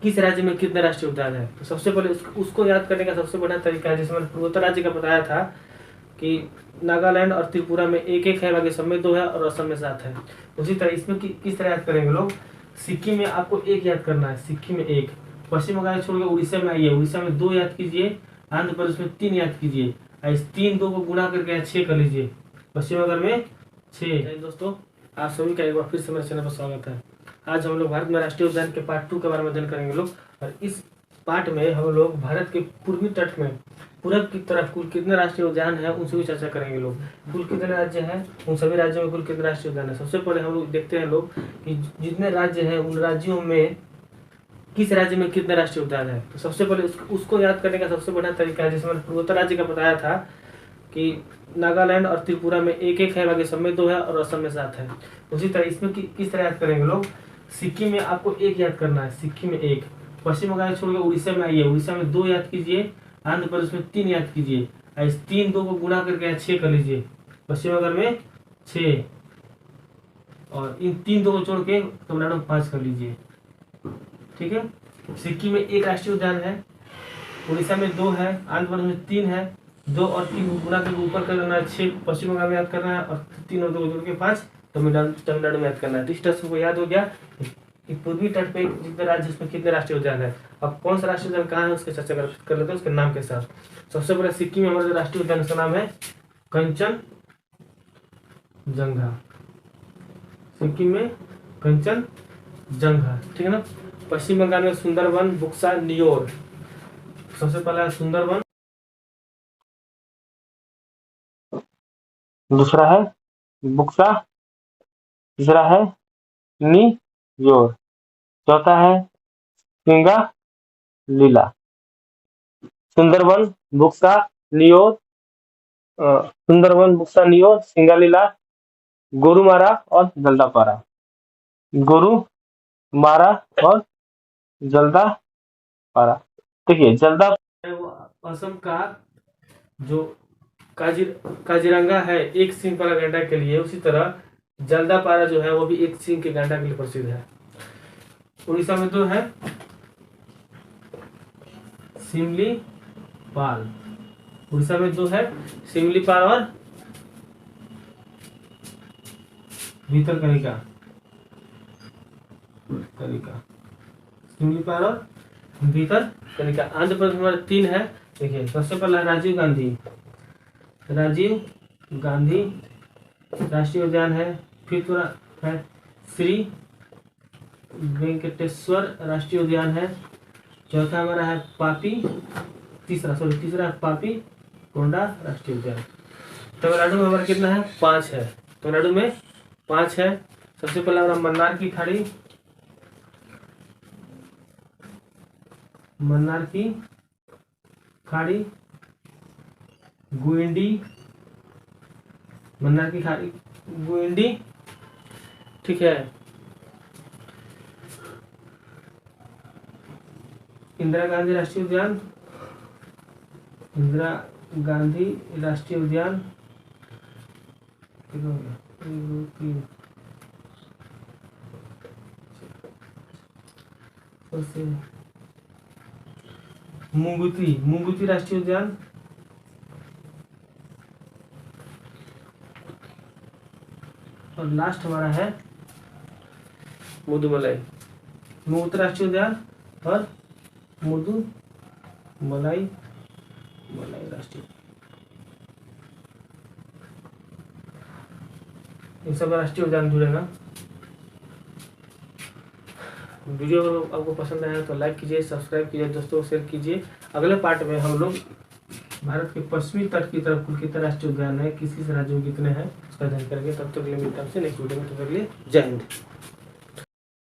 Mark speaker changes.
Speaker 1: किस राज्य में कितने राष्ट्रीय उद्यान है। तो सबसे पहले उसको याद करने का सबसे बढ़िया तरीका है, जैसे मैंने पूर्वोत्तर राज्य का बताया था कि नागालैंड और त्रिपुरा में एक एक है, बाकी सब में 2 है और असम में 7 है। उसी तरह इसमें किस तरह याद करेंगे लोग। सिक्किम में आपको 1 याद करना है, सिक्किम में 1। पश्चिम बंगाल छोड़ के उड़ीसा में आइए, उड़ीसा में 2 याद कीजिए। आंध्र प्रदेश में 3 याद कीजिए। इस 3 2 को गुणा करके 6 कर लीजिए। पश्चिम बंगाल में 6। दोस्तों आप सभी का एक बार फिर से मेरे चैनल पर स्वागत है। आज हम लोग भारत में राष्ट्रीय उद्यान के पार्ट 2 के बारे में अध्ययन करेंगे लोग। और इस पार्ट में हम लोग भारत के पूर्वी तट में पूरब की तरफ कुल कितने राष्ट्रीय उद्यान है उनसे भी चर्चा करेंगे लोग। कुल कितने राज्य हैं, उन सभी राज्यों में कुल कितने राष्ट्रीय उद्यान है। सबसे पहले हम लोग देखते हैं लोग कि जितने राज्य हैं उन राज्यों में किस राज्य में कितने राष्ट्रीय उद्यान है। तो सबसे पहले उसको याद करने का सबसे बढ़िया तरीका है, जैसे मैंने पूर्वोत्तर राज्य का बताया था कि नागालैंड और त्रिपुरा में एक एक है, बाकी सब में 2 है और असम में 7 है। उसी तरह इसमें किस तरह याद करेंगे लोग। सिक्किम में आपको 1 याद करना है, सिक्किम में 1। पश्चिम बंगाल छोड़ के उड़ीसा में आइए, उड़ीसा में 2 याद कीजिए। आंध्र प्रदेश में 3 याद कीजिए। इस 3 2 को गुणा करके 6 कर लीजिए। पश्चिम बंगाल में 6 और इन 3 2 को जोड़ के तमिलनाडु में 5 कर लीजिए। ठीक है, सिक्किम में 1 राष्ट्रीय उद्यान है, उड़ीसा में 2 है, आंध्र प्रदेश में 3 है। 2 और 3 गुणा करके ऊपर कर देना है 6 पश्चिम बंगाल में याद करना है, और 3 और 2 को जोड़ के 5 तमिलनाडु में याद करना है। तो इस तरह से याद हो गया कि पूर्वी तट पे जितने राज्य उसमें कितने राष्ट्रीय उद्यान है। अब कौन सा राष्ट्रीय उद्यान कहाँ है उसकी चर्चा कर लेते हैं उसके नाम के साथ। सबसे पहले सिक्किम में हमारा जो राष्ट्रीय उद्यान उसका नाम है कंचनजंगा। सिक्किम में कंचनजंगा, ठीक है ना। पश्चिम बंगाल में सुंदरवन, बुक्सा, न्योर। सबसे पहला है सुंदरवन, दूसरा है बुक्सा, तीसरा है न्योर, चौथा है सिंगालीला। सुंदरवन, बुक्सा, न्योर, सिंगालीला, गोरुमारा और जल्दापारा। गोरुमारा और जल्दापारा। देखिए जल्दापारा वो असम का जो काजीरंगा है एक सींग वाला गैंडा के लिए, उसी तरह जल्दापारा जो है वो भी एक सींग के गैंडा के लिए प्रसिद्ध है। उड़ीसा में 2 है, सिमलीपाल। उड़ीसा में 2 है, सिमलीपाल और भीतरकनिका। सिमलीपाल और भीतरकनिका। आंध्र प्रदेश में 3 है। देखिए सबसे पहला राजीव गांधी राष्ट्रीय उद्यान है। फिर थोड़ा है श्री वेंकटेश्वर राष्ट्रीय उद्यान है। चौथा हमारा है तीसरा है पापी कोंडा राष्ट्रीय उद्यान। तमिलनाडु में हमारा कितना है, 5 है। तमिलनाडु में 5 है। सबसे पहला हमारा मन्नार की खाड़ी, गुइंडी, ठीक है। इंदिरा गांधी राष्ट्रीय उद्यान, मुंगुती राष्ट्रीय उद्यान, और लास्ट हमारा है मुदुमलाई राष्ट्रीय उद्यान और मुदुमलाई राष्ट्रीय। इन सब राष्ट्रीय उद्यान जुड़ेगा। वीडियो आपको पसंद आया तो लाइक कीजिए, सब्सक्राइब कीजिए, दोस्तों को शेयर कीजिए। अगले पार्ट में हम लोग भारत के पश्चिमी तट की तरफ कुल कितने राष्ट्रीय उद्यान है, किस किस राज्यों में कितने हैं उसका अध्ययन करेंगे। तब तक के लिए मिलता है नेक्स्ट वीडियो में। तब तक के लिए जय हिंद।